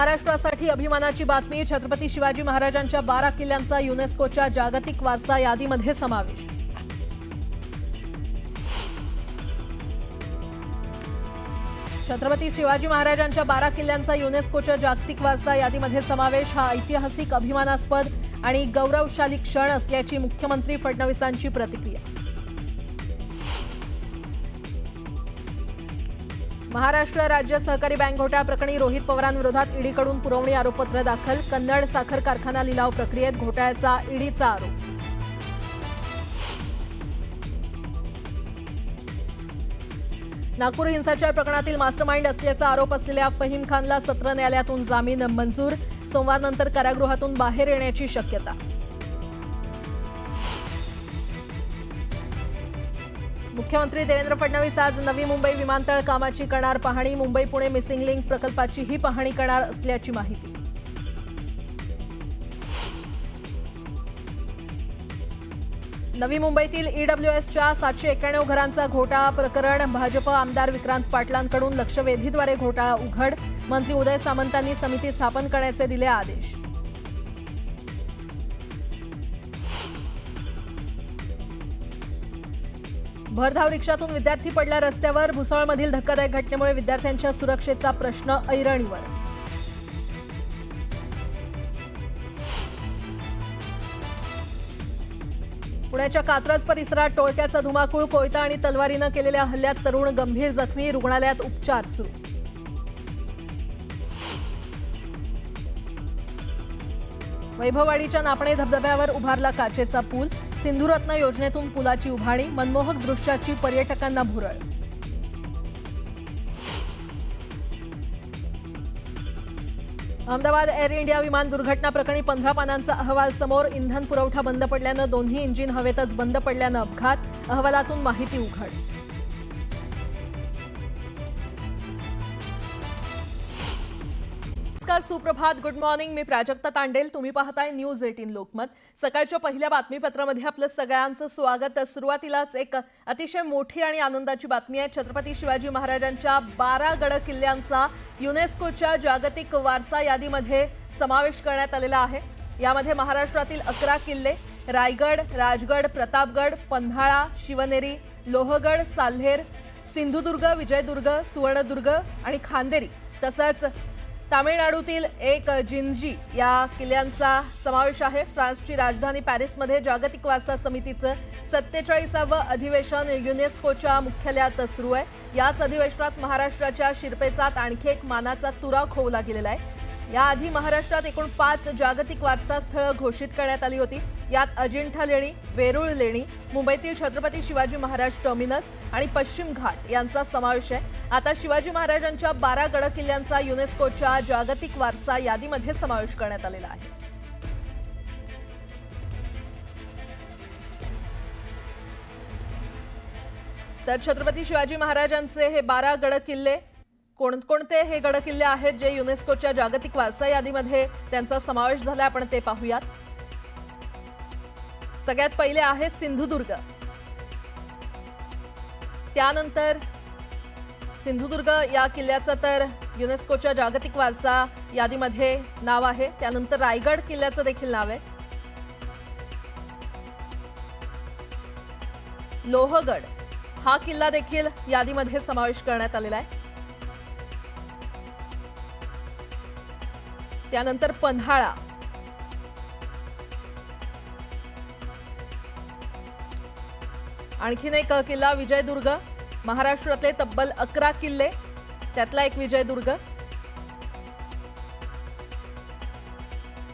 महाराष्ट्रासाठी अभिमानाची बातमी. छत्रपती शिवाजी महाराजांच्या 12 किल्ल्यांचा युनेस्कोच्या जागतिक वारसा यादीमध्ये समावेश. छत्रपती शिवाजी महाराजांच्या 12 किल्ल्यांचा युनेस्कोच्या जागतिक वारसा यादीमध्ये समावेश. हा ऐतिहासिक, अभिमानास्पद आणि गौरवशाली क्षण असल्याची मुख्यमंत्री फडणवीसांची प्रतिक्रिया. महाराष्ट्र राज्य सहकारी बँक घोटाळ्याप्रकरणी रोहित पवारांविरोधात ईडीकडून पुरवणी आरोपपत्र दाखल. कन्नड साखर कारखाना लिलाव प्रक्रियेत घोटाळ्याचा ईडीचा आरोप. नागपूर हिंसाचार प्रकरणातील मास्टरमाइंड असल्याचा आरोप असलेल्या फहीम खानला सत्र न्यायालयातून जामीन मंजूर. सोमवारनंतर कारागृहातून बाहेर येण्याची शक्यता. मुख्यमंत्री देवेंद्र फडणवीस आज नवी मुंबई विमानतळ कामाची करणार पाहणी. मुंबई पुणे मिसिंग लिंक प्रकल्पाचीही पाहणी करणार असल्याची माहिती. नवी मुंबईतील ईडब्ल्यूएसच्या 791 घरांचा घोटाळा प्रकरण. भाजप आमदार विक्रांत पाटलांकडून लक्षवेधीद्वारे घोटाळा उघड. मंत्री उदय सामंतांनी समिती स्थापन करण्याचे दिले आदेश. भरधाव रिक्षातून विद्यार्थी पडला रस्त्यावर. भुसावळमधील धक्कादायक घटनेमुळे विद्यार्थ्यांच्या सुरक्षेचा प्रश्न ऐरणीवर. पुण्याच्या कात्रज परिसरात टोळक्याचा धुमाकूळ. कोयता आणि तलवारीनं केलेल्या हल्ल्यात तरुण गंभीर जखमी. रुग्णालयात उपचार सुरू. वैभववाडीच्या नापणे धबधब्यावर उभारला काचेचा पूल. सिंधुरत्न योजनेतून पुलाची उभारणी. मनमोहक दृश्याची पर्यटकांना भुरळ. अहमदाबाद एअर इंडिया विमान दुर्घटना प्रकरणी 15 पानांचा अहवाल समोर. इंधन पुरवठा बंद पडल्यानं दोन्ही इंजिन हवेतच बंद पडल्यानं अपघात. अहवालातून माहिती उघड. सुप्रभात, गुड मॉर्निंग. मी प्राजक्ता तांडेल. तुम्ही पाहताय न्यूज 18 लोकमत. सकाळच्या पहिल्या बातमीपत्रामध्ये आपलं सगळ्यांचं स्वागत. सुरुवातीलाच एक अतिशय मोठी आणि आनंदाची बातमी आहे. छत्रपती शिवाजी महाराजांच्या 12 गड किल्ल्यांचा युनेस्कोच्या जागतिक वारसा यादीमध्ये समावेश करण्यात आलेला आहे. यामध्ये महाराष्ट्रातील 11 किल्ले, रायगड, राजगड, प्रतापगड, पन्हाळा, शिवनेरी, लोहगड, साल्हेर, सिंधुदुर्ग, विजयदुर्ग, सुवर्णदुर्ग आणि खांदेरी, तसंच तामिळनाडूतील एक जिंजी या किल्ल्यांचा समावेश आहे. फ्रान्सची राजधानी पॅरिसमध्ये जागतिक वारसा समितीचं 47वे अधिवेशन युनेस्कोच्या मुख्यालयात सुरू आहे. याच अधिवेशनात महाराष्ट्राच्या शिरपेचात आणखी एक मानाचा तुरा खोवला गेलेला आहे. याआधी महाराष्ट्रात एकूण 5 जागतिक वारसा स्थळं घोषित करण्यात आली होती. यात अजिंठा लेणी, वेरूळ लेणी, मुंबईतील छत्रपती शिवाजी महाराज टर्मिनस आणि पश्चिम घाट यांचा समावेश आहे. आता शिवाजी महाराजांच्या 12 गड किल्ल्यांचा युनेस्कोच्या जागतिक वारसा यादीमध्ये समावेश करण्यात आलेला आहे. तर छत्रपती शिवाजी महाराजांचे हे 12 गड किल्ले कोणकोणते हे गड किल्ले आहेत जे युनेस्कोच्या जागतिक वारसा यादीमध्ये त्यांचा समावेश झाला, आपण ते पाहूयात. सगळ्यात पहिले आहे सिंधुदुर्ग. त्यानंतर सिंधुदुर्ग या किल्ल्याचं तर युनेस्कोच्या जागतिक वारसा यादीमध्ये नाव आहे. त्यानंतर रायगड किल्ल्याचं देखील नाव आहे. लोहगड हा किल्ला देखील यादीमध्ये समावेश करण्यात आलेला आहे. त्यानंतर पन्हाळा, आणखीन एक किल्ला विजयदुर्ग. महाराष्ट्रातले तब्बल 11 किल्ले, त्यातला एक विजयदुर्ग.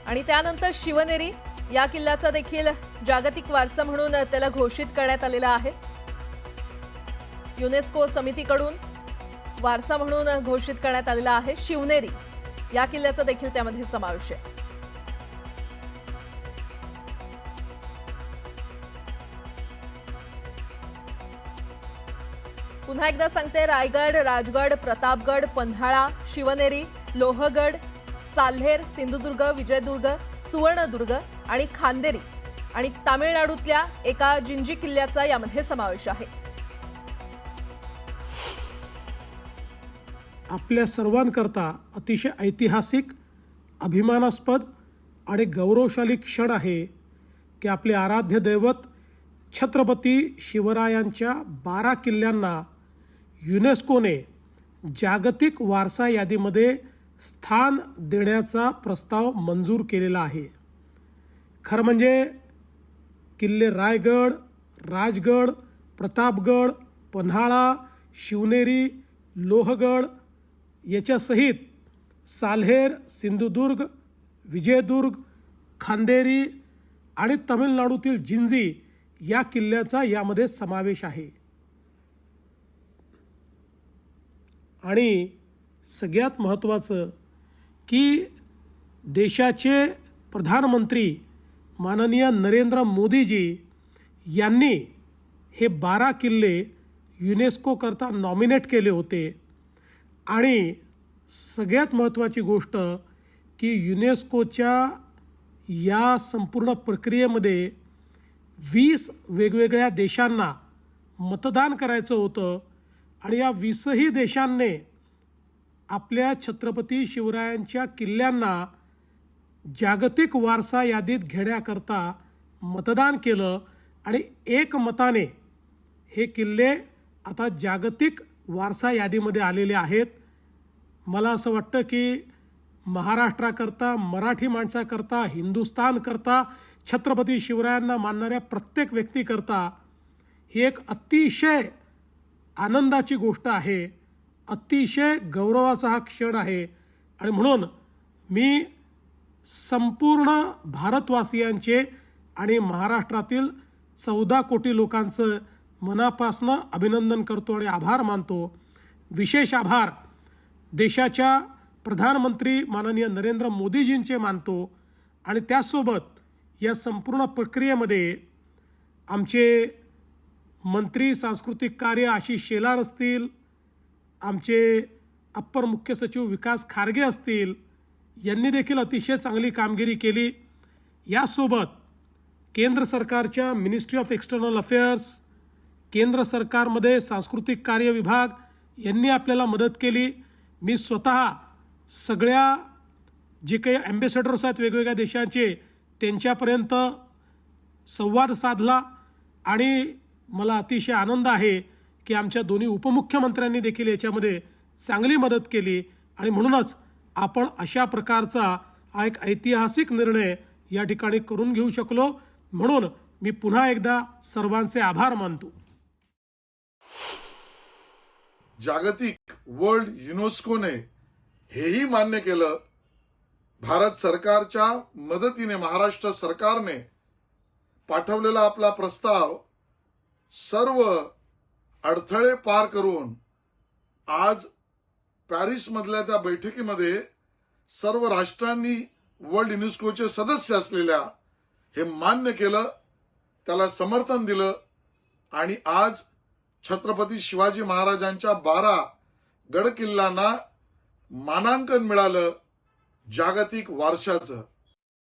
आणि त्यानंतर शिवनेरी या किल्ल्याचा देखील जागतिक वारसा म्हणून त्याला घोषित करण्यात आलेला आहे. युनेस्को समितीकडून वारसा म्हणून घोषित करण्यात आलेला आहे. शिवनेरी या किल्ल्याचा देखील त्यामध्ये समावेश आहे. पुन्हा एकदा सांगते, रायगड, राजगड, प्रतापगड, पन्हाळा, शिवनेरी, लोहगड, साल्हेर, सिंधुदुर्ग, विजयदुर्ग, सुवर्णदुर्ग आणि खांदेरी आणि तामिळनाडूतल्या एका जिंजी किल्ल्याचा यामध्ये समावेश आहे. आपल्या सर्वांकरता अतिशय ऐतिहासिक, अभिमानास्पद आणि गौरवशाली क्षण आहे की आपले आराध्य दैवत छत्रपती शिवरायांच्या 12 किल्ल्यांना युनेस्कोने जागतिक वारसा यादीमध्ये स्थान देण्याचा प्रस्ताव मंजूर केलेला आहे. खरं म्हणजे किल्ले रायगड, राजगड, प्रतापगड, पन्हाळा, शिवनेरी, लोहगड याच्यासहित साल्हेर, सिंधुदुर्ग, विजयदुर्ग, खांदेरी आणि तमिळनाडूतील जिंजी या किल्ल्याचा यामध्ये समावेश आहे. आणि सगळ्यात महत्त्वाचं की देशाचे प्रधानमंत्री माननीय नरेंद्र मोदीजी यांनी हे 12 किल्ले युनेस्कोकरता नॉमिनेट केले होते. आणि सगळ्यात महत्त्वाची गोष्ट की युनेस्कोच्या या संपूर्ण प्रक्रियेमध्ये 20 वेगवेगळ्या देशांना मतदान करायचं होतं आणि या 20ही देशांनी आपल्या छत्रपती शिवरायांच्या किल्ल्यांना जागतिक वारसा यादीत घेण्याकरता मतदान केलं आणि एकमताने हे किल्ले आता जागतिक वारसा यादीमध्ये आलेले आहेत. मला असं वाटतं की महाराष्ट्राकरता, मराठी माणसाकरता, हिंदुस्थानकरता, छत्रपती शिवरायांना मानणाऱ्या प्रत्येक व्यक्तीकरता ही एक अतिशय आनंदाची गोष्ट आहे, अतिशय गौरवाचा हा क्षण आहे. आणि म्हणून मी संपूर्ण भारतवासियांचे आणि महाराष्ट्रातील 14 कोटी लोकांचं मनापासनं अभिनंदन करतो आणि आभार मानतो. विशेष आभार देशाच्या प्रधानमंत्री माननीय नरेंद्र मोदीजींचे मानतो. आणि त्यासोबत या संपूर्ण प्रक्रियेमध्ये आमचे मंत्री सांस्कृतिक कार्य आशिष शेलार असतील, आमचे अप्पर मुख्य सचिव विकास खारगे असतील, यांनी देखील अतिशय चांगली कामगिरी केली. यासोबत केंद्र सरकारच्या मिनिस्ट्री ऑफ एक्सटर्नल अफेअर्स, केंद्र सरकारमध्ये सांस्कृतिक कार्य विभाग यांनी आपल्याला मदत केली. मी स्वतः सगळ्या जे काही ॲम्बेसेडर्स आहेत वेगवेगळ्या देशांचे त्यांच्यापर्यंत संवाद साधला आणि मला अतिशय आनंद आहे की आमच्या दोन्ही उपमुख्यमंत्र्यांनी देखील याच्यामध्ये चांगली मदत केली. आणि म्हणूनच आपण अशा प्रकारचा हा एक ऐतिहासिक निर्णय या ठिकाणी करून घेऊ शकलो. म्हणून मी पुन्हा एकदा सर्वांचे आभार मानतो. जागतिक वर्ल्ड युनेस्कोने हेही मान्य केलं, भारत सरकारच्या मदतीने महाराष्ट्र सरकारने पाठवलेला आपला प्रस्ताव सर्व अडथळे पार करून आज पॅरिसमधल्या त्या बैठकीमध्ये सर्व राष्ट्रांनी वर्ल्ड युनेस्कोचे सदस्य असलेल्या हे मान्य केलं, त्याला समर्थन दिलं आणि आज छत्रपती शिवाजी महाराजांच्या 12 गड किल्ल्यांना मानांकन मिळालं जागतिक वारशाचं.